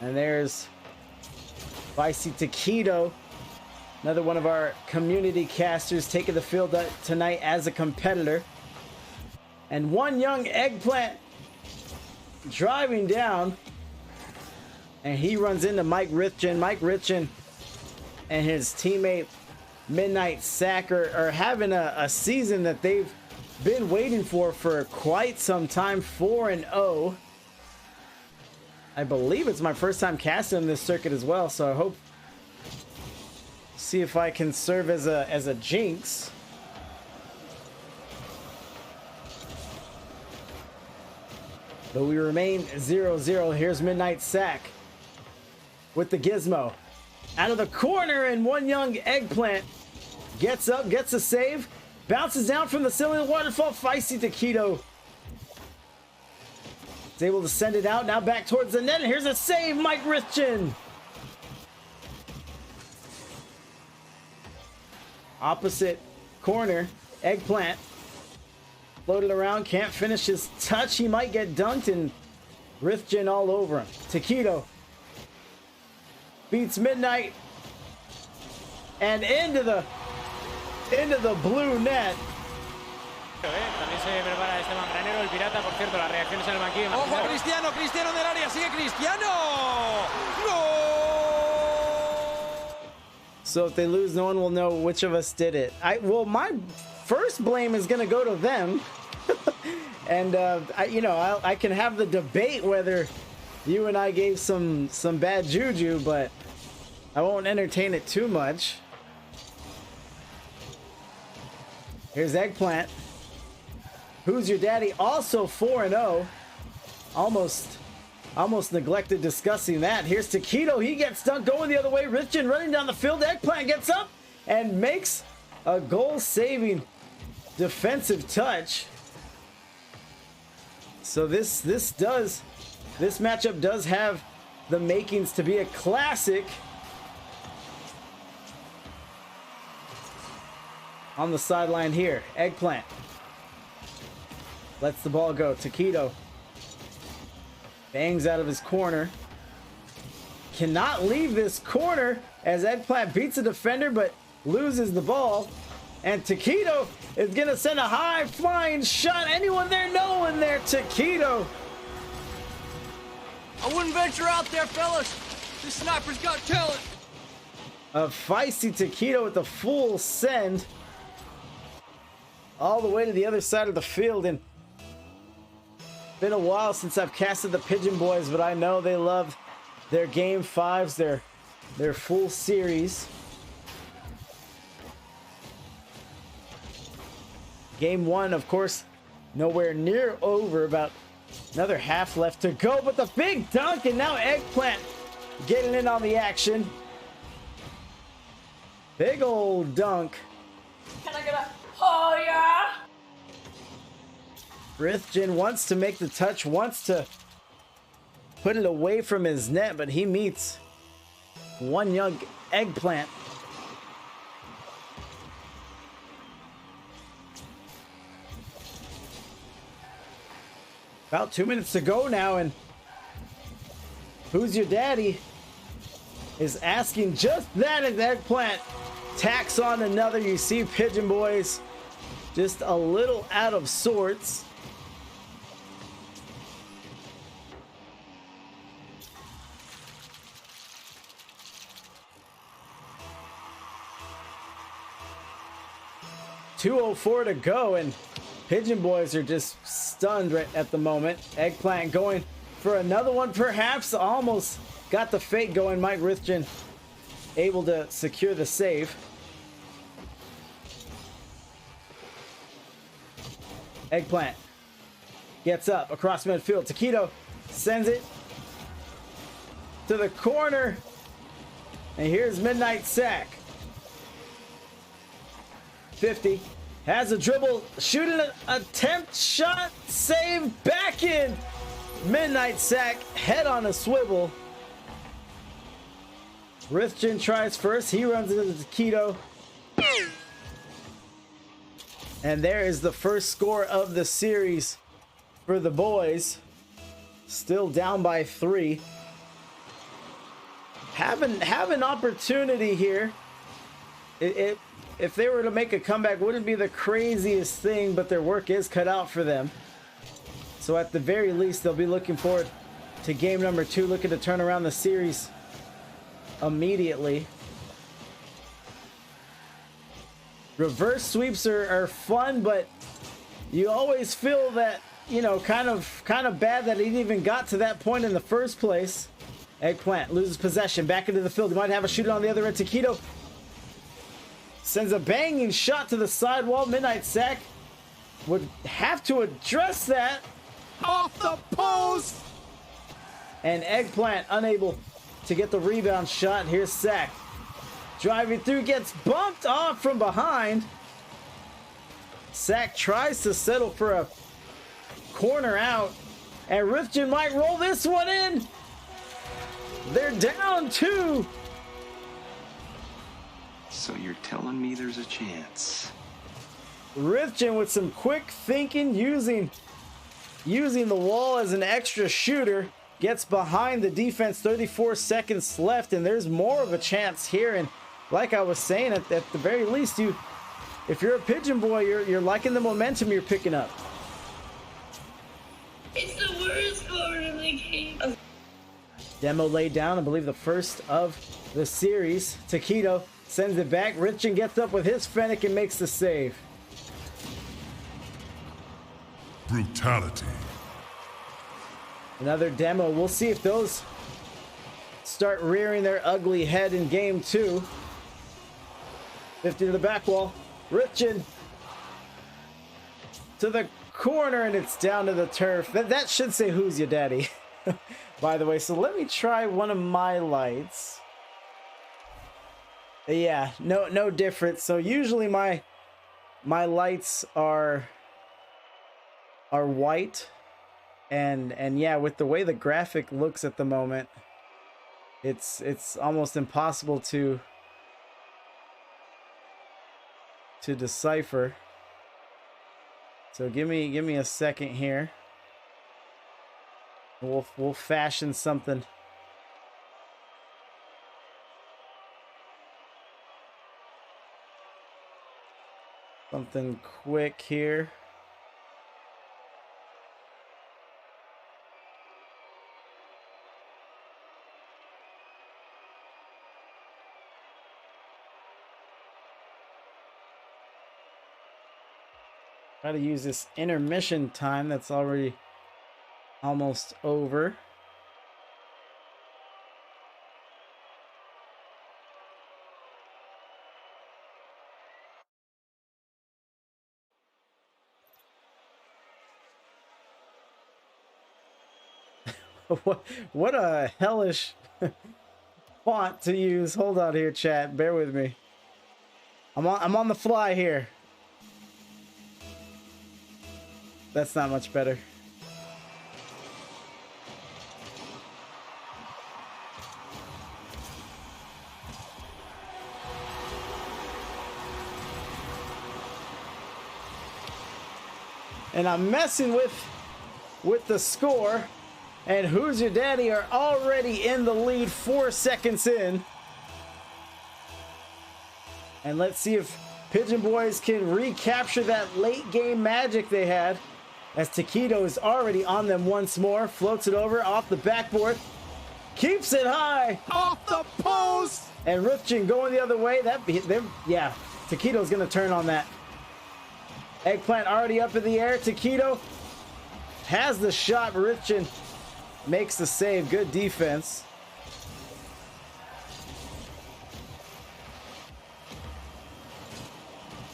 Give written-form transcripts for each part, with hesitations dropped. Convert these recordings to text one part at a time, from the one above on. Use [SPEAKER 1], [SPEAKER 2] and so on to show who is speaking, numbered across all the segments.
[SPEAKER 1] And there's Spicy Taquito, another one of our community casters, taking the field tonight as a competitor. And one young eggplant driving down, and he runs into Mike Richin. Mike Richin and his teammate Midnight Sack are having a season that they've been waiting for quite some time. 4-0. I believe it's my first time casting on this circuit as well, so I hope see if I can serve as a jinx. But we remain 0-0. Here's Midnight Sack with the gizmo out of the corner, and one young eggplant gets up, gets a save, bounces down from the ceiling of the waterfall. Feisty Taquito is able to send it out, now back towards the net, and here's a save. Mike Richin. Opposite corner, eggplant floated around, can't finish his touch. He might get dunked, and Richin all over him. Taquito beats Midnight and into the blue net.
[SPEAKER 2] También se prepara este mangranero, el pirata, por cierto, las reacciones en el banquillo.
[SPEAKER 3] ¡Ojo, Cristiano! ¡Cristiano en el área! ¡Sigue Cristiano! ¡No!
[SPEAKER 1] So if they lose, no one will know which of us did it. Well, my first blame is gonna go to them. And I can have the debate whether you and I gave some bad juju, but I won't entertain it too much. Here's Eggplant. Who's Your Daddy? Also 4-0. Almost neglected discussing that. Here's Taquito. He gets dunked going the other way. Richin running down the field. Eggplant gets up and makes a goal-saving defensive touch. So this matchup does have the makings to be a classic. On the sideline here, Eggplant lets the ball go. Taquito bangs out of his corner. Cannot leave this corner as Eggplant beats a defender but loses the ball. And Taquito is gonna send a high flying shot. Anyone there? No one there. Taquito.
[SPEAKER 3] I wouldn't venture out there, fellas. This sniper's got talent.
[SPEAKER 1] A feisty Taquito with the full send all the way to the other side of the field. And been a while since I've casted the Pigeon Boys, but I know they love their game 5s, their full series. Game 1, of course, nowhere near over. About another half left to go, but the big dunk, and now Eggplant getting in on the action. Big old dunk.
[SPEAKER 4] Can I get a oh yeah?
[SPEAKER 1] Richin wants to make the touch, wants to put it away from his net, but he meets one young Eggplant. About 2 minutes to go now, and Who's Your Daddy is asking just that as Eggplant tacks on another. You see Pigeon Boys just a little out of sorts. .204 to go, and Pigeon Boys are just stunned right at the moment. Eggplant going for another one, perhaps. Almost got the fake going. Mike Richin able to secure the save. Eggplant gets up across midfield. Taquito sends it to the corner. And here's Midnight Sack. 50. Has a dribble, shooting an attempt, shot, save, back in. Midnight Sack, head on a swivel. Richin tries first. He runs into the Taquito. And there is the first score of the series for the boys. Still down by 3. have an opportunity here. If they were to make a comeback, wouldn't be the craziest thing, but their work is cut out for them. So at the very least, they'll be looking forward to game number 2, looking to turn around the series immediately. Reverse sweeps are fun, but you always feel that, you know, kind of bad that it even got to that point in the first place. Eggplant loses possession, back into the field. He might have a shooter on the other end. Taquito sends a banging shot to the sidewall. Midnight Sack would have to address that.
[SPEAKER 3] Off the post!
[SPEAKER 1] And Eggplant unable to get the rebound shot. Here's Sack driving through, gets bumped off from behind. Sack tries to settle for a corner out, and Rifton might roll this one in. They're down 2.
[SPEAKER 5] So you're telling me there's a chance?
[SPEAKER 1] Rifton with some quick thinking, using the wall as an extra shooter, gets behind the defense. 34 seconds left, and there's more of a chance here. And like I was saying, at the very least, if you're a Pigeon boy, you're liking the momentum you're picking up.
[SPEAKER 4] It's the worst part of the game.
[SPEAKER 1] Demo laid down, I believe the first of the series. Taquito sends it back. Richard gets up with his Fennec and makes the save.
[SPEAKER 6] Brutality.
[SPEAKER 1] Another demo. We'll see if those start rearing their ugly head in game 2. 50 to the back wall. Richard to the corner, and it's down to the turf. That should say who's your daddy. By the way, so let me try one of my lights. Yeah, no difference. So usually my lights are white, and yeah, with the way the graphic looks at the moment, it's almost impossible to decipher. So give me a second here. We'll fashion something. Something quick here. Try to use this intermission time that's already almost over. What a hellish font to use. Hold on here, chat. Bear with me. I'm on the fly here. That's not much better. And I'm messing with the score. And Who's Your Daddy are already in the lead, 4 seconds in. And let's see if Pigeon Boys can recapture that late game magic they had, as Taquito is already on them once more. Floats it over off the backboard. Keeps it high.
[SPEAKER 3] Off the post!
[SPEAKER 1] And Rifchin going the other way. Yeah, Taquito's going to turn on that. Eggplant already up in the air. Taquito has the shot. Rifchin makes the save. Good defense.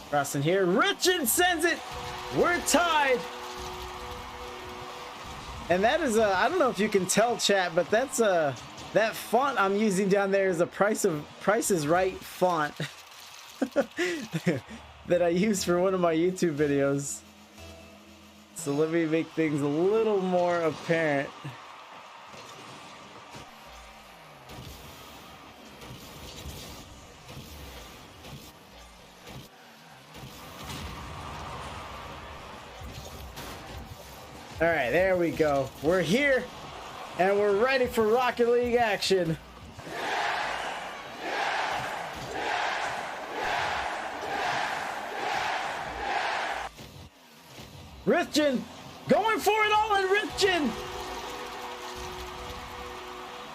[SPEAKER 1] Crossing here. Richard sends it. We're tied. And that is I don't know if you can tell, chat, but that's that font I'm using down there is a Price is Right font that I used for one of my YouTube videos. So let me make things a little more apparent. All right, there we go. We're here, and we're ready for Rocket League action. Rithgen going for it all, and Rithgen.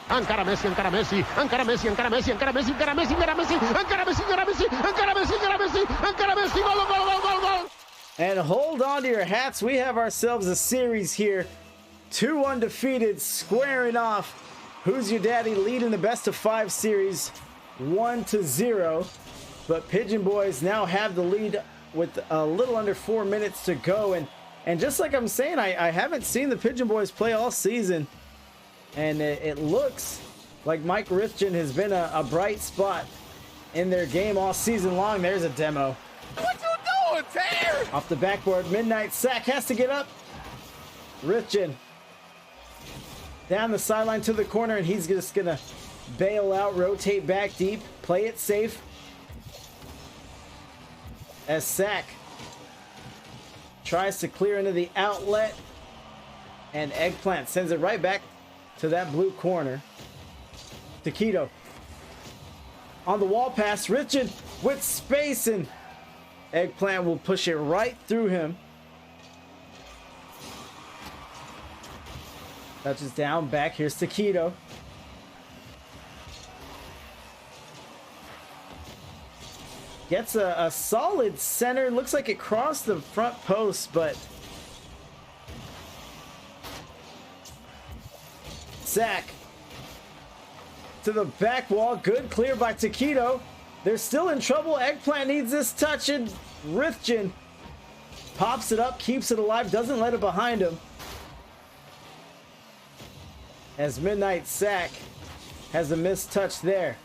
[SPEAKER 7] Encara Messi, encara Messi, encara Messi, encara Messi, encara Messi, encara Messi, encara Messi, encara Messi, encara Messi, encara Messi, encara Messi, encara Messi, gol, gol, gol, gol, gol.
[SPEAKER 1] And hold on to your hats. We have ourselves a series here. 2 undefeated squaring off. Who's Your Daddy leading the best of 5 series 1-0. But Pigeon Boys now have the lead with a little under 4 minutes to go. And just like I'm saying, I haven't seen the Pigeon Boys play all season. And it looks like Mike Rithgen has been a bright spot in their game all season long. There's a demo.
[SPEAKER 3] What you doing, Tanner?
[SPEAKER 1] Off the backboard, Midnight Sack has to get up. Rithgen down the sideline to the corner, and he's just gonna bail out, rotate back deep, play it safe. As Sack tries to clear into the outlet, and Eggplant sends it right back to that blue corner. Taquito on the wall pass. Rithgen with space, and Eggplant will push it right through him. Touches down back. Here's Taquito. Gets a solid center. Looks like it crossed the front post, but Sack to the back wall. Good clear by Taquito. They're still in trouble. Eggplant needs this touch, and Rithgen pops it up, keeps it alive, doesn't let it behind him. As Midnight Sack has a missed touch there.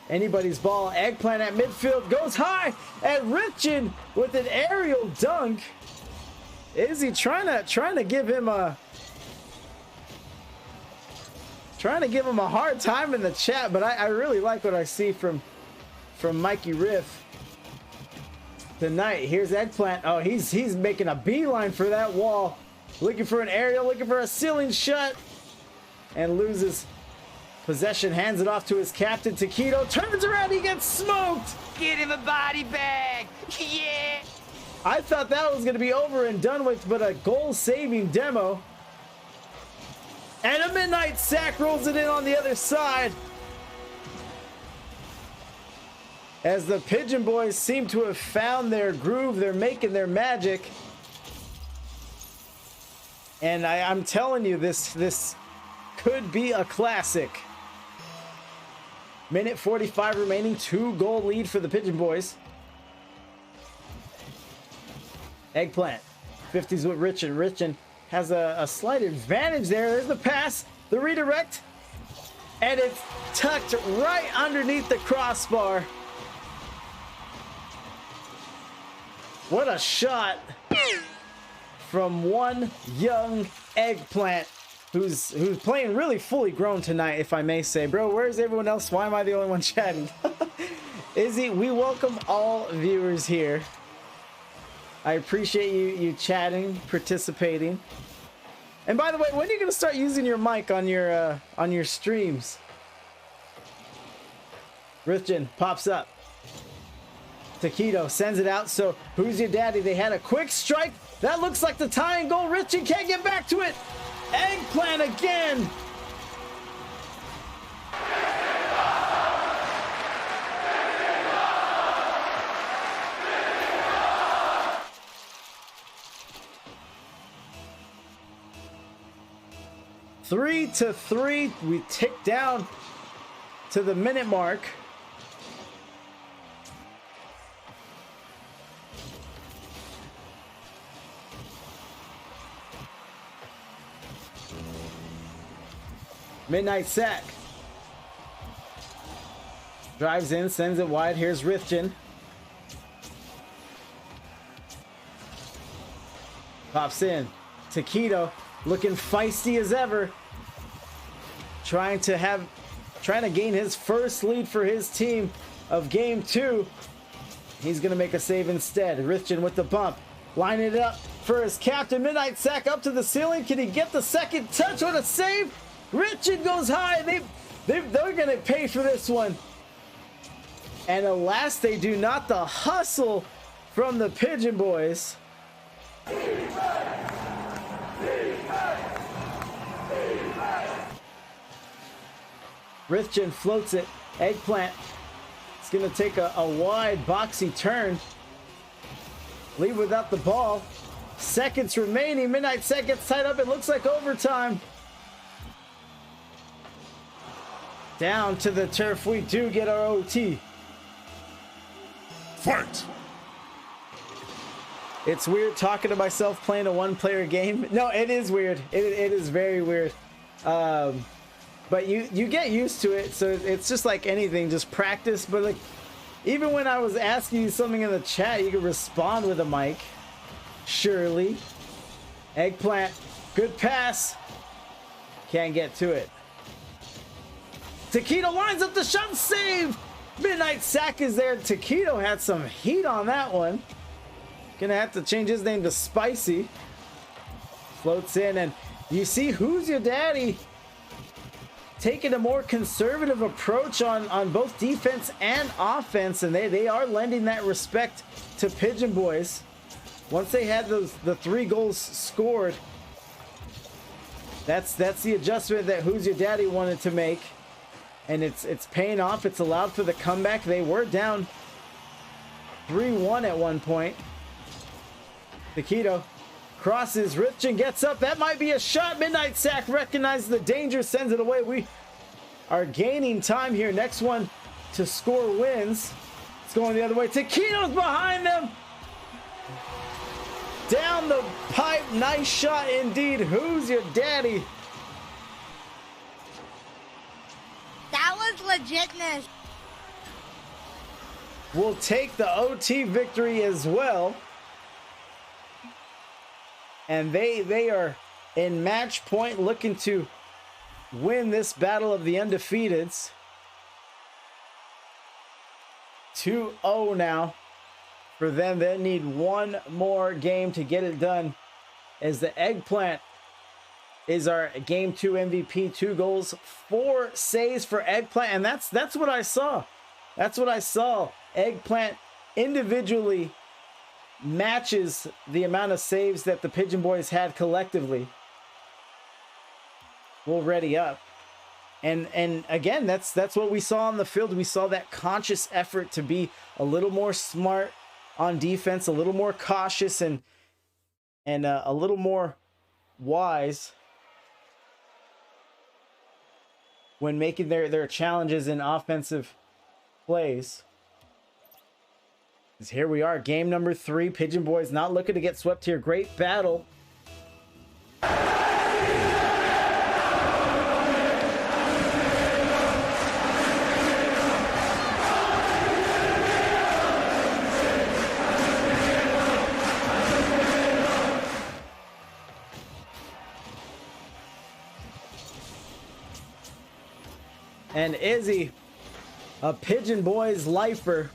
[SPEAKER 1] Anybody's ball. Eggplant at midfield goes high, and Rithgen with an aerial dunk. Is he trying to give him a hard time in the chat? But I really like what I see from Mikey Riff tonight. Here's Eggplant. Oh, he's making a beeline for that wall, looking for an aerial, looking for a ceiling shot, and loses possession. Hands it off to his captain. Taquito turns around. He gets smoked.
[SPEAKER 3] Get him a body bag. Yeah.
[SPEAKER 1] I thought that was going to be over and done with, but a goal-saving demo. And a Midnight Sack rolls it in on the other side. As the Pigeon Boys seem to have found their groove, they're making their magic. And I'm telling you, this could be a classic. Minute 45 remaining, 2-goal lead for the Pigeon Boys. Eggplant 50s with Rithgen. Rithgen has a slight advantage there. There's the pass, the redirect, and it's tucked right underneath the crossbar. What a shot from one young Eggplant who's playing really fully grown tonight, if I may say. Bro, where's everyone else? Why am I the only one chatting? Izzy, we welcome all viewers here. I appreciate you chatting, participating. And by the way, when are you gonna start using your mic on your streams? Rithgen pops up. Taquito sends it out. So Who's Your Daddy? They had a quick strike. That looks like the tying goal. Rithgen can't get back to it. Eggplant again. Three to 3. We tick down to the minute mark. Midnight Sack drives in, sends it wide. Here's Rithgen. Pops in. Taquito looking feisty as ever. Trying to gain his first lead for his team of game 2. He's gonna make a save instead. Rithgen with the bump. Lining it up for his captain. Midnight Sack up to the ceiling. Can he get the second touch on a save? Rithgen goes high. They're gonna pay for this one. And alas, they do not. The hustle from the Pigeon Boys. Rithgen floats it. Eggplant. It's going to take a wide, boxy turn. Leave without the ball. Seconds remaining. Midnight Set gets tied up. It looks like overtime. Down to the turf. We do get our OT.
[SPEAKER 6] Fight!
[SPEAKER 1] It's weird talking to myself playing a one-player game. No, it is weird. It is very weird. But you get used to it. So it's just like anything, just practice. But like, even when I was asking you something in the chat, you could respond with a mic. Surely. Eggplant. Good pass. Can't get to it. Taquito lines up the shot, save! Midnight Sack is there. Taquito had some heat on that one. Gonna have to change his name to Spicy. Floats in, and you see Who's Your Daddy taking a more conservative approach on both defense and offense, and they are lending that respect to Pigeon Boys. Once they had the 3 goals scored, that's the adjustment that Who's Your Daddy wanted to make. And it's paying off. It's allowed for the comeback. They were down 3-1 at one point. Taquito crosses. Rithgen gets up. That might be a shot. Midnight Sack recognizes the danger, sends it away. We are gaining time here. Next one to score wins. It's going the other way. Taquito's behind them. Down the pipe. Nice shot indeed. Who's Your Daddy?
[SPEAKER 8] That was legitness.
[SPEAKER 1] We'll take the OT victory as well. And they are in match point, looking to win this battle of the undefeateds. 2-0 now for them. They need one more game to get it done, as the Eggplant is our game 2 MVP. 2 goals, 4 saves for Eggplant, and that's what I saw. That's what I saw. Eggplant individually matches the amount of saves that the Pigeon Boys had collectively. We'll ready up. And again, that's what we saw on the field. We saw that conscious effort to be a little more smart on defense, a little more cautious, and a little more wise when making their challenges in offensive plays. As here we are, game number 3. Pigeon Boys not looking to get swept here. Great battle. And Izzy, a Pigeon Boys lifer,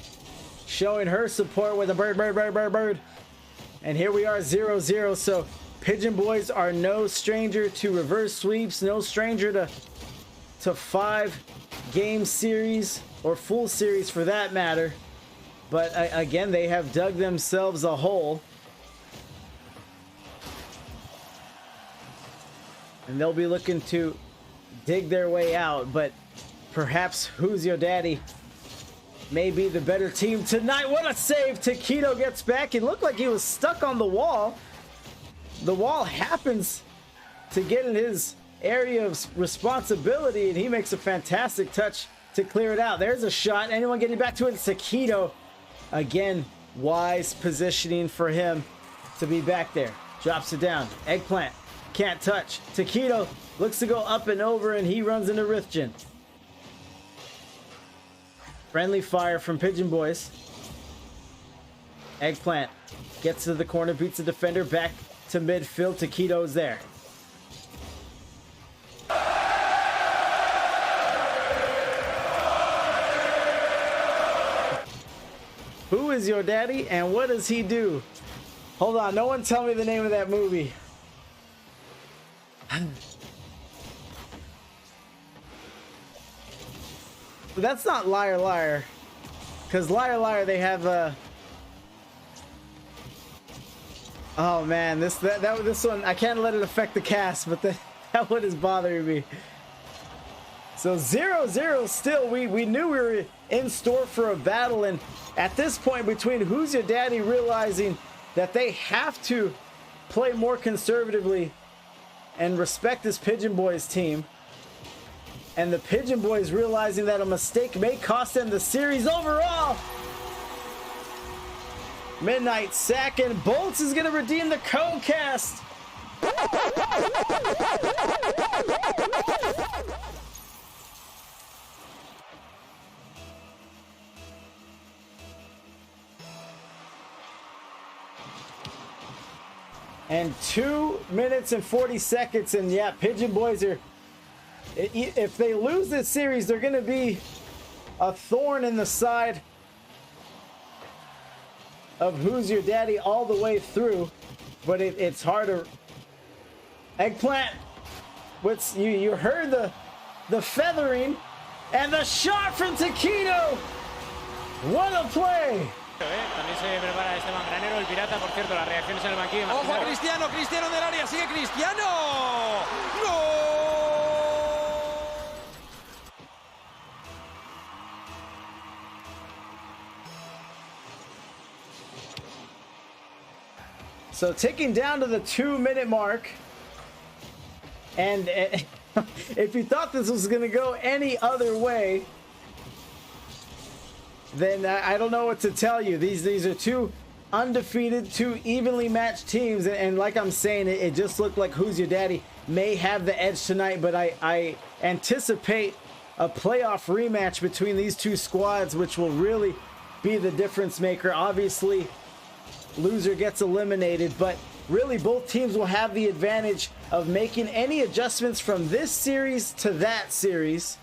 [SPEAKER 1] showing her support with a bird. And here we are, 0-0. So Pigeon Boys are no stranger to reverse sweeps, no stranger to 5-game series, or full series for that matter. But again, they have dug themselves a hole. And they'll be looking to dig their way out, but perhaps Who's Your Daddy may be the better team tonight. What a save! Taquito gets back. It looked like he was stuck on the wall. The wall happens to get in his area of responsibility, and he makes a fantastic touch to clear it out. There's a shot. Anyone getting back to it? Taquito. Again, wise positioning for him to be back there. Drops it down. Eggplant can't touch. Taquito looks to go up and over, and he runs into Rithgen. Friendly fire from Pigeon Boys. Eggplant gets to the corner, beats the defender, back to midfield. Taquito's there. Who is your daddy and what does he do? Hold on, no one tell me the name of that movie. That's not Liar Liar, because Liar Liar they have a Oh man, this one, I can't let it affect the cast, but that one is bothering me. So 0-0 still. We knew we were in store for a battle, and at this point between Who's Your Daddy realizing that they have to play more conservatively and respect this Pigeon Boys team, and the Pigeon Boys realizing that a mistake may cost them the series overall. Midnight Sack and Bolts is going to redeem the co-cast. And 2 minutes and 40 seconds, and yeah, Pigeon Boys are, if they lose this series, they're going to be a thorn in the side of Who's Your Daddy all the way through. But it's harder. Eggplant, you heard the feathering and the shot from Taquito. What a play!
[SPEAKER 2] También se prepara Esteban Granero, el pirata. Por cierto, las reacciones en el banquillo.
[SPEAKER 3] Ojo a Cristiano, Cristiano en el área, sigue Cristiano. ¡Gol!
[SPEAKER 1] So ticking down to the 2-minute mark, and if you thought this was going to go any other way, then I don't know what to tell you. These are two undefeated, two evenly matched teams, and like I'm saying, it just looked like Who's Your Daddy may have the edge tonight, but I anticipate a playoff rematch between these two squads, which will really be the difference maker. Obviously, loser gets eliminated, but really both teams will have the advantage of making any adjustments from this series to that series.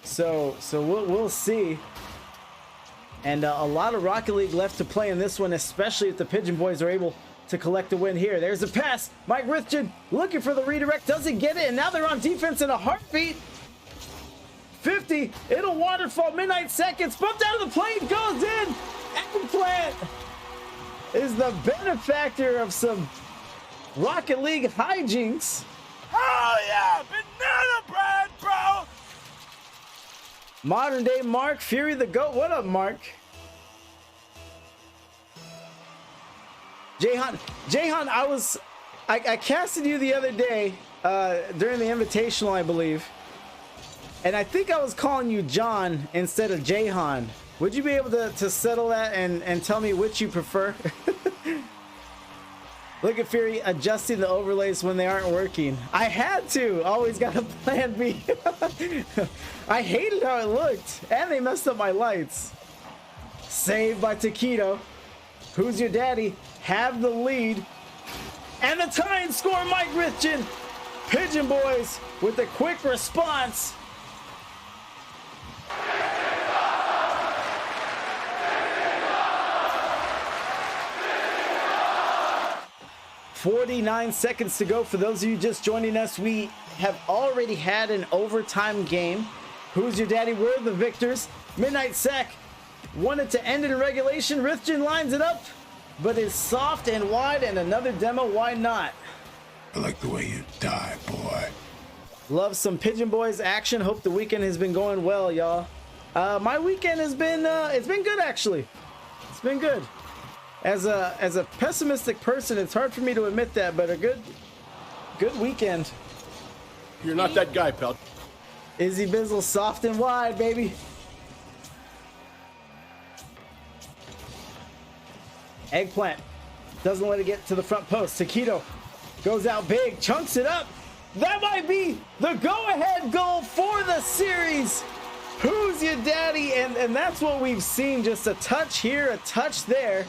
[SPEAKER 1] So we'll see. And a lot of Rocket League left to play in this one, especially if the Pigeon Boys are able to collect a win here. There's a pass. Mike Rithgen looking for the redirect, doesn't get it, and now they're on defense in a heartbeat. 50, it'll waterfall. Midnight Seconds, bumped out of the plane, goes in. Eggplant is the benefactor of some Rocket League hijinks.
[SPEAKER 3] Oh yeah, banana bread, bro.
[SPEAKER 1] Modern day Mark, Fury the GOAT. What up, Mark? Jahan, I casted you the other day during the Invitational, I believe. And I think I was calling you John instead of Jahan. Would you be able to settle that and tell me which you prefer? Look at Fury adjusting the overlays when they aren't working. I had to. Always got a plan B. I hated how it looked. And they messed up my lights. Saved by Taquito. Who's Your Daddy? Have the lead. And the tying score, Mike Rithgen. Pigeon Boys with a quick response. "49 seconds to go." For those of you just joining us, we have already had an overtime game. Who's Your Daddy were the victors. Midnight Sack wanted to end it in regulation. Rithgen lines it up, but is soft and wide, and another demo, why not?
[SPEAKER 6] I like the way you die, boy.
[SPEAKER 1] Love some Pigeon Boys action. Hope the weekend has been going well, y'all. My weekend has been, it's been good, actually. It's been good. As a pessimistic person, it's hard for me to admit that, but a good weekend.
[SPEAKER 9] You're not that guy, pal.
[SPEAKER 1] Izzy Bizzle, soft and wide, baby. Eggplant doesn't let it get to the front post. Taquito goes out big, chunks it up. That might be the go-ahead goal for the series. Who's Your Daddy? And that's what we've seen. Just a touch here, a touch there.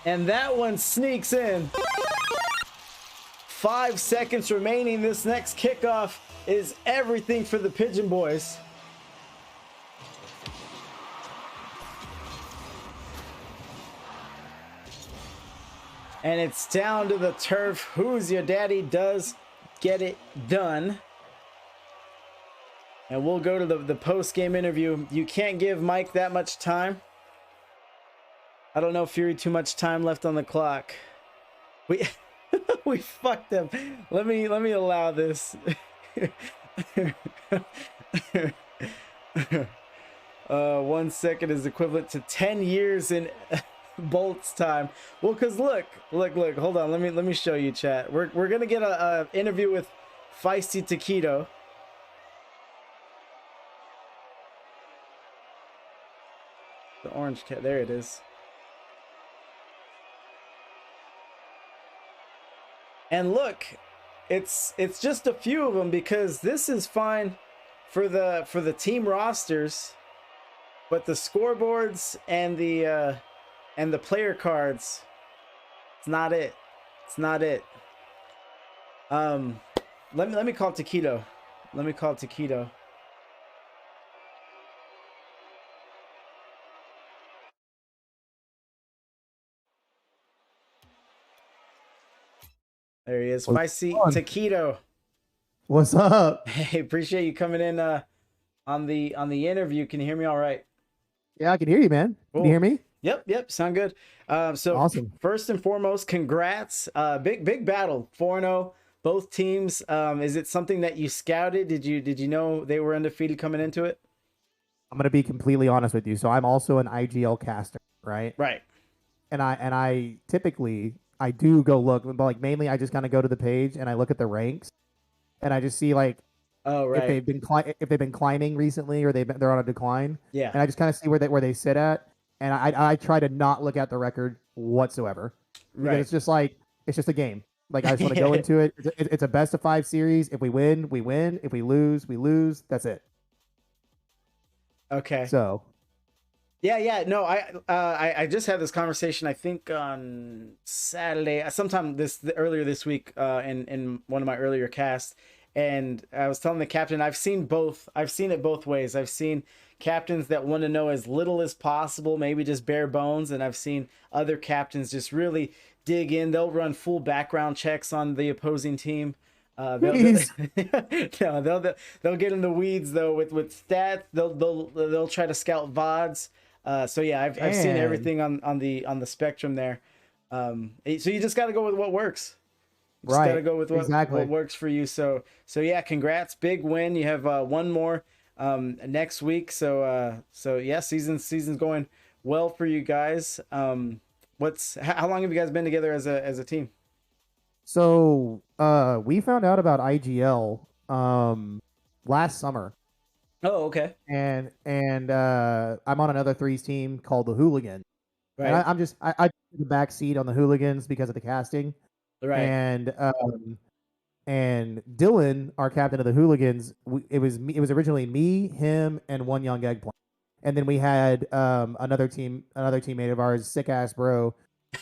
[SPEAKER 1] And that one sneaks in. 5 seconds remaining. This next kickoff is everything for the Pigeon Boys. And it's down to the turf. Who's Your Daddy does get it done. And we'll go to the post-game interview. You can't give Mike that much time. I don't know, Fury. Too much time left on the clock. We we fucked them. Let me allow this. 1 second is equivalent to 10 years in Bolt's time. Well, cause look. Hold on. Let me show you, chat. We're gonna get a interview with Feisty Taquito. The orange cat. There it is. And look, it's just a few of them because this is fine for the team rosters, but the scoreboards and the player cards, it's not it. It's not it. Let me call Taquito. Let me call Taquito. There he is. Spicy Taquito.
[SPEAKER 10] What's up?
[SPEAKER 1] Hey, appreciate you coming in on the interview. Can you hear me all right?
[SPEAKER 10] Yeah, I can hear you, man.
[SPEAKER 1] Cool.
[SPEAKER 10] Can you hear me?
[SPEAKER 1] Yep, sound good. So
[SPEAKER 10] awesome.
[SPEAKER 1] First and foremost, congrats. Big battle. 4-0, both teams. Is it something that you scouted? Did you know they were undefeated coming into it?
[SPEAKER 10] I'm gonna be completely honest with you. So I'm also an IGL caster, right?
[SPEAKER 1] Right.
[SPEAKER 10] And I typically I do go look, but like mainly I just kind of go to the page and I look at the ranks, and I just see like,
[SPEAKER 1] oh right,
[SPEAKER 10] if they've been climbing recently or they're on a decline.
[SPEAKER 1] Yeah.
[SPEAKER 10] And I just kind of see where they sit at, and I try to not look at the record whatsoever. Because
[SPEAKER 1] right.
[SPEAKER 10] it's just like it's just a game. Like I just want to go into it. It's a best of 5 series. If we win, we win. If we lose, we lose. That's it.
[SPEAKER 1] Okay.
[SPEAKER 10] So.
[SPEAKER 1] Yeah. No, I just had this conversation. I think on Saturday, sometime earlier this week, in one of my earlier casts, and I was telling the captain, I've seen it both ways. I've seen captains that want to know as little as possible, maybe just bare bones, and I've seen other captains just really dig in. They'll run full background checks on the opposing team. They'll get in the weeds though with stats. They'll try to scout VODs. So yeah, I've seen everything on the spectrum there. So you just got to go with what works. Just got to go with what works for you. So yeah, congrats, big win. You have one more next week. So yeah, season's going well for you guys. How long have you guys been together as a team?
[SPEAKER 10] So we found out about IGL last summer.
[SPEAKER 1] Oh, okay.
[SPEAKER 10] And I'm on another threes team called the Hooligan. Right. And I took the back seat on the Hooligans because of the casting.
[SPEAKER 1] Right.
[SPEAKER 10] And Dylan, our captain of the Hooligans, it was originally me, him, and one young eggplant. And then we had another teammate of ours, sick ass bro.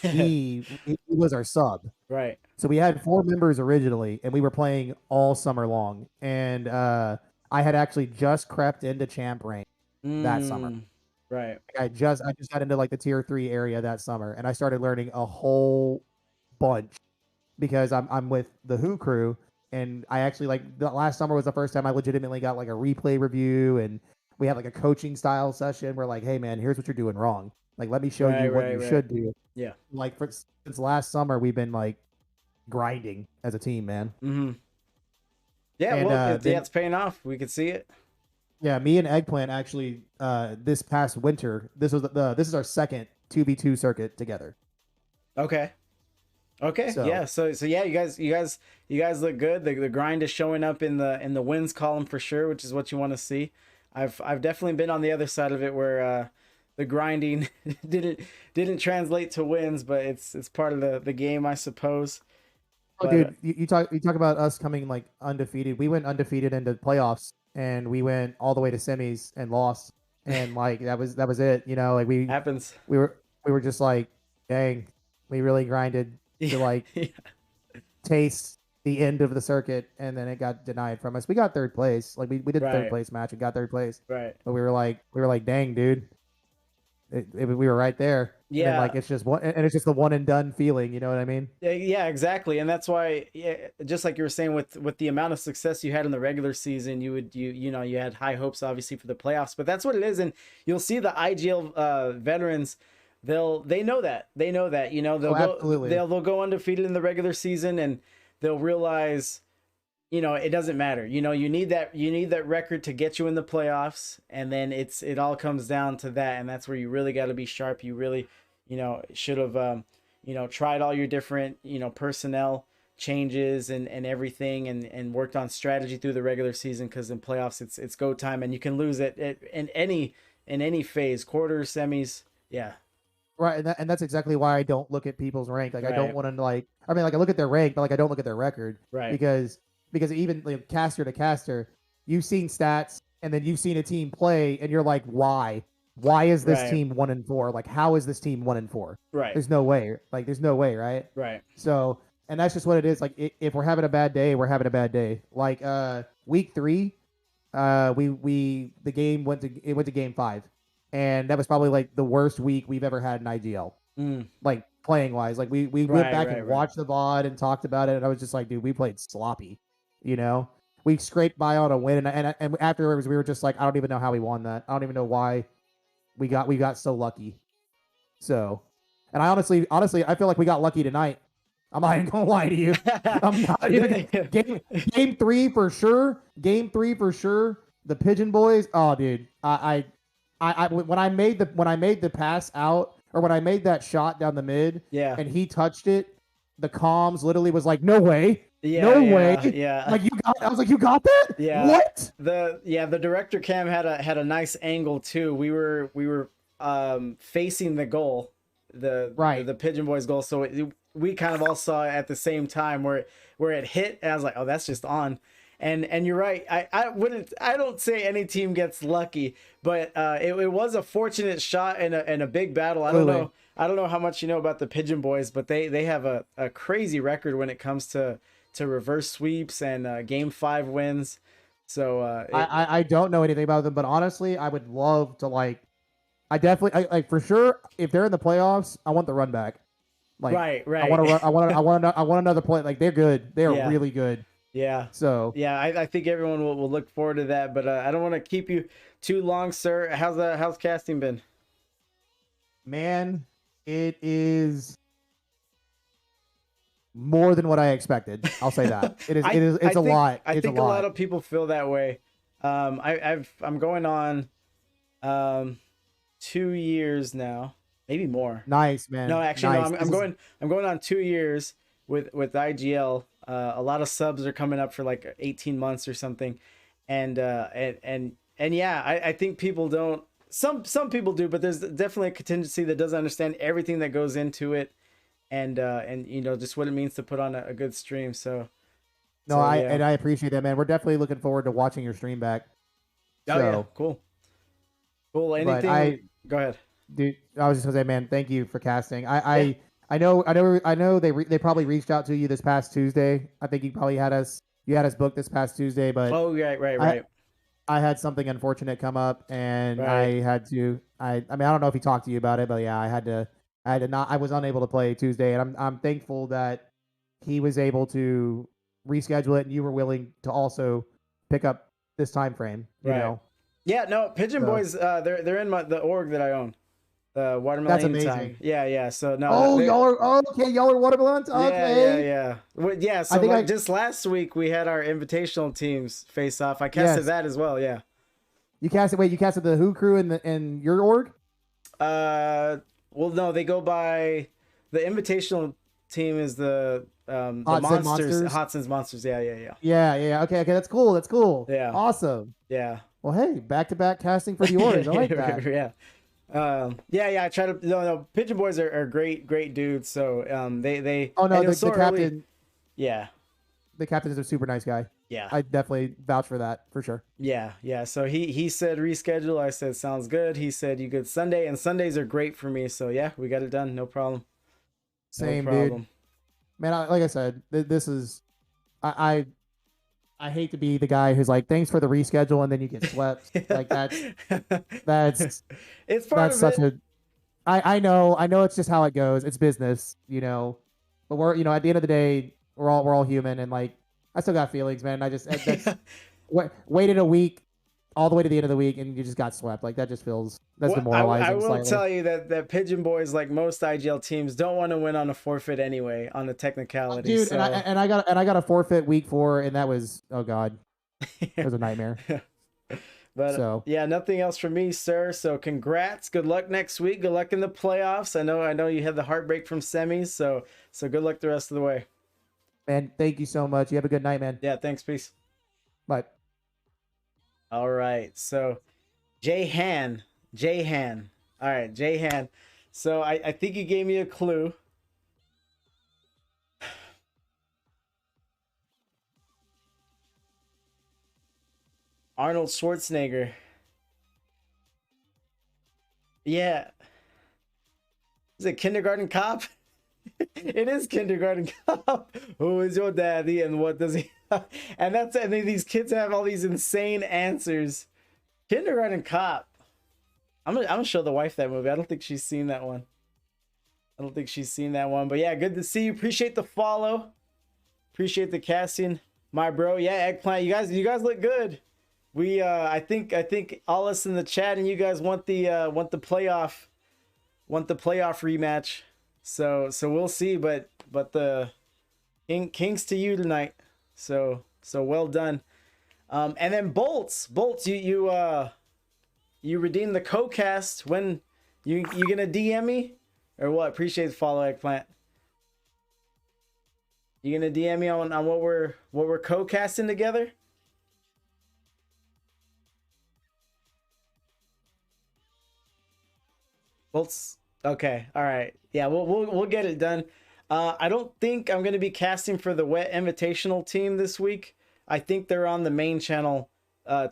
[SPEAKER 10] He was our sub.
[SPEAKER 1] Right.
[SPEAKER 10] So we had 4 members originally, and we were playing all summer long. And I had actually just crept into champ rank that summer.
[SPEAKER 1] Right.
[SPEAKER 10] I just got into like the tier 3 area that summer, and I started learning a whole bunch because I'm with the Who crew, and I actually like the last summer was the first time I legitimately got like a replay review, and we had like a coaching style session where like, hey man, here's what you're doing wrong. Like, let me show you what you should do.
[SPEAKER 1] Yeah.
[SPEAKER 10] Like since last summer, we've been like grinding as a team, man.
[SPEAKER 1] Mm-hmm. Yeah, and, it's paying off. We could see it.
[SPEAKER 10] Yeah, me and Eggplant actually this past winter. This is our second 2v2 circuit together.
[SPEAKER 1] Okay. So. Yeah. So yeah, you guys look good. The grind is showing up in the wins column for sure, which is what you want to see. I've definitely been on the other side of it where the grinding didn't translate to wins, but it's part of the game, I suppose.
[SPEAKER 10] Oh, but, dude, you talk about us coming like undefeated. We went undefeated into playoffs, and we went all the way to semis and lost, and like that was it. You know, like
[SPEAKER 1] happens.
[SPEAKER 10] We were just like, dang, we really grinded to like taste the end of the circuit, and then it got denied from us. We got 3rd place. Like we did a 3rd place match and got 3rd place.
[SPEAKER 1] Right.
[SPEAKER 10] But we were like, dang, dude. We were right there.
[SPEAKER 1] Yeah.
[SPEAKER 10] And like it's just the one and done feeling, you know what I mean?
[SPEAKER 1] Yeah, exactly. And that's why, just like you were saying, with the amount of success you had in the regular season, you had high hopes obviously for the playoffs. But that's what it is, and you'll see the IGL veterans they know that
[SPEAKER 10] absolutely.
[SPEAKER 1] they'll go undefeated in the regular season, and they'll realize, it doesn't matter. You need that record to get you in the playoffs, and then it all comes down to that, and that's where you really got to be sharp. You really, should have, tried all your different, personnel changes and everything, and worked on strategy through the regular season, because in playoffs it's go time, and you can lose it in any phase, quarters, semis. Yeah.
[SPEAKER 10] Right, and that's exactly why I don't look at people's rank. Like, I don't
[SPEAKER 1] Right.
[SPEAKER 10] want to I look at their rank, but like I don't look at their record.
[SPEAKER 1] Right.
[SPEAKER 10] Because even caster to caster, you've seen stats, and then you've seen a team play, and you're like, why? Why is this
[SPEAKER 1] Right.
[SPEAKER 10] team 1-4? Like, how is this team 1-4?
[SPEAKER 1] Right.
[SPEAKER 10] There's no way. Like, there's no way, right?
[SPEAKER 1] Right.
[SPEAKER 10] So, and that's just what it is. Like, if we're having a bad day, we're having a bad day. Like, week 3, the game went to game 5. And that was probably like the worst week we've ever had in IGL. Like, playing wise. Like, we went back and watched the VOD and talked about it, and I was just like, dude, we played sloppy. We scraped by on a win, and afterwards we were just like, I don't even know how we won that. I don't even know why we got so lucky. So, and I honestly I feel like we got lucky tonight. I'm not even gonna lie to you. I'm not even game 3 for sure. Game 3 for sure. The Pigeon boys. Oh, dude. I when I made the pass out, or when I made that shot down the mid,
[SPEAKER 1] Yeah.
[SPEAKER 10] and he touched it, the comms literally was like, no way.
[SPEAKER 1] Yeah,
[SPEAKER 10] No
[SPEAKER 1] yeah,
[SPEAKER 10] way.
[SPEAKER 1] yeah.
[SPEAKER 10] Like, I was like, you got that?
[SPEAKER 1] Yeah.
[SPEAKER 10] What?
[SPEAKER 1] The director cam had a nice angle too. We were facing the goal, the Pigeon boys goal, so we kind of all saw it at the same time where it hit, and I was like, oh, that's just on. And you're right. I don't say any team gets lucky, but it was a fortunate shot and a big battle. I don't know how much you know about the Pigeon boys, but they have a crazy record when it comes to reverse sweeps and game 5 wins. So
[SPEAKER 10] I don't know anything about them, but honestly, I would love to I definitely for sure, if they're in the playoffs, I want the run back. Like,
[SPEAKER 1] right.
[SPEAKER 10] I want another play. Like, they're good. They are really good.
[SPEAKER 1] Yeah.
[SPEAKER 10] So
[SPEAKER 1] yeah, I think everyone will look forward to that. But I don't want to keep you too long, sir. How's casting been?
[SPEAKER 10] Man, it is more than what I expected. I'll say that. It's a lot.
[SPEAKER 1] I think a lot of people feel that way. I'm going on 2 years now, maybe more.
[SPEAKER 10] Nice, man.
[SPEAKER 1] No, actually,
[SPEAKER 10] nice.
[SPEAKER 1] no. I'm going on 2 years with IGL. A lot of subs are coming up for like 18 months or something, and yeah, I think people don't. Some people do, but there's definitely a contingency that doesn't understand everything that goes into it, and just what it means to put on a good stream.
[SPEAKER 10] I appreciate that, man. We're definitely looking forward to watching your stream back.
[SPEAKER 1] Oh, yeah, cool. Anything? Go ahead,
[SPEAKER 10] dude. I was just gonna say, man, thank you for casting. I know they probably reached out to you this past Tuesday. I think you had us booked this past Tuesday, but
[SPEAKER 1] right.
[SPEAKER 10] I had something unfortunate come up, and I had to. I mean, I don't know if he talked to you about it, but yeah, I was unable to play Tuesday, and I'm thankful that he was able to reschedule it, and you were willing to also pick up this time frame. You know.
[SPEAKER 1] Yeah, no, Pigeon Boys. They're in the org that I own. Watermelon.
[SPEAKER 10] That's amazing.
[SPEAKER 1] Time. Yeah. So no.
[SPEAKER 10] Oh, y'all are watermelon. Okay.
[SPEAKER 1] Yeah. Well, yeah. So just last week we had our invitational teams face off. I casted that as well. Yeah.
[SPEAKER 10] You casted the Who crew in your org?
[SPEAKER 1] Well, no, they go by the invitational team is the monsters. Hotson's Monsters. Yeah.
[SPEAKER 10] Yeah. Okay. That's cool.
[SPEAKER 1] Yeah.
[SPEAKER 10] Awesome.
[SPEAKER 1] Yeah.
[SPEAKER 10] Well, hey, back-to-back casting for the orgs. I like that.
[SPEAKER 1] Yeah. Yeah. I try to. No. Pigeon Boys are great dudes. So they.
[SPEAKER 10] Oh no, the captain.
[SPEAKER 1] Yeah.
[SPEAKER 10] The captain is a super nice guy.
[SPEAKER 1] Yeah.
[SPEAKER 10] I definitely vouch for that for sure.
[SPEAKER 1] Yeah. So he said reschedule. I said sounds good. He said you good Sunday, and Sundays are great for me. So yeah, we got it done. No problem.
[SPEAKER 10] Same, dude. Man, like I said, this is. I hate to be the guy who's like, thanks for the reschedule, and then you get swept. Like that's
[SPEAKER 1] it's part of
[SPEAKER 10] such
[SPEAKER 1] it.
[SPEAKER 10] I know it's just how it goes. It's business, But we're at the end of the day, we're all human, and like I still got feelings, man. I just waited a week all the way to the end of the week and you just got swept. Like that just feels that's demoralizing.
[SPEAKER 1] I will
[SPEAKER 10] slightly.
[SPEAKER 1] tell you that Pigeon Boys, like most IGL teams, don't want to win on a forfeit anyway on the technicality.
[SPEAKER 10] Dude,
[SPEAKER 1] so...
[SPEAKER 10] and I got a forfeit week 4, and that was, oh god, it was a nightmare.
[SPEAKER 1] But
[SPEAKER 10] so
[SPEAKER 1] yeah, nothing else from me, sir. So congrats. Good luck next week. Good luck in the playoffs. I know you had the heartbreak from semis, so good luck the rest of the way.
[SPEAKER 10] Man, thank you so much. You have a good night, man.
[SPEAKER 1] Yeah, thanks. Peace.
[SPEAKER 10] Bye.
[SPEAKER 1] All right. So Jayhan. All right, Jayhan. So I think you gave me a clue. Arnold Schwarzenegger. Yeah. Is it Kindergarten Cop? It is Kindergarten Cop. Who is your daddy and what does he and then these kids have all these insane answers. Kindergarten Cop. I'm gonna show the wife that movie. I don't think she's seen that one. But yeah, good to see you. Appreciate the follow. Appreciate the casting, my bro. Yeah, Eggplant. You guys look good. We I think all us in the chat and you guys want the playoff rematch. So we'll see, but the kings to you tonight. So well done. And then Bolts, you redeemed the co-cast. When you gonna DM me or what? Appreciate the follow, Eggplant. You gonna DM me on what we're co-casting together? Bolts. Okay. All right. Yeah, we'll get it done. I don't think I'm gonna be casting for the Wet Invitational team this week. I think they're on the main channel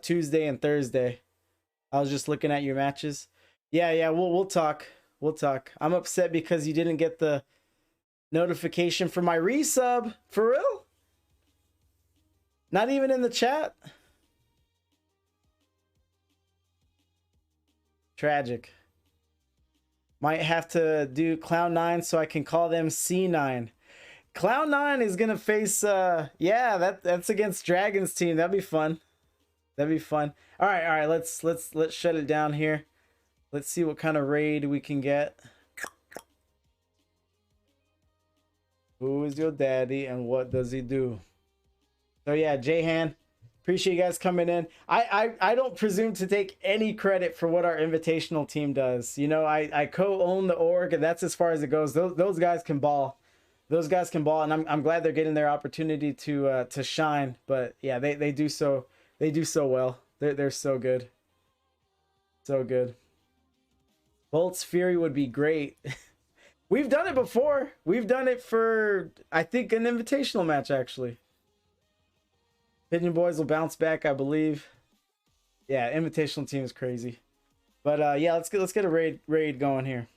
[SPEAKER 1] Tuesday and Thursday. I was just looking at your matches. Yeah. We'll talk. I'm upset because you didn't get the notification for my resub. For real? Not even in the chat? Tragic. Might have to do Cloud9 so I can call them C9. Cloud9 is gonna face yeah, that's against Dragon's team. That'd be fun. All right, let's shut it down here. Let's see what kind of raid we can get. Who is your daddy and what does he do? So yeah, Jayhan, appreciate you guys coming in. I don't presume to take any credit for what our invitational team does. You know, I co-own the org, and that's as far as it goes. Those guys can ball. And I'm glad they're getting their opportunity to shine. But yeah, they do so well. They're so good. So good. Bolts Fury would be great. We've done it before. We've done it for, I think, an invitational match, actually. Pigeon Boys will bounce back, I believe. Yeah, invitational team is crazy. But yeah, let's get a raid going here.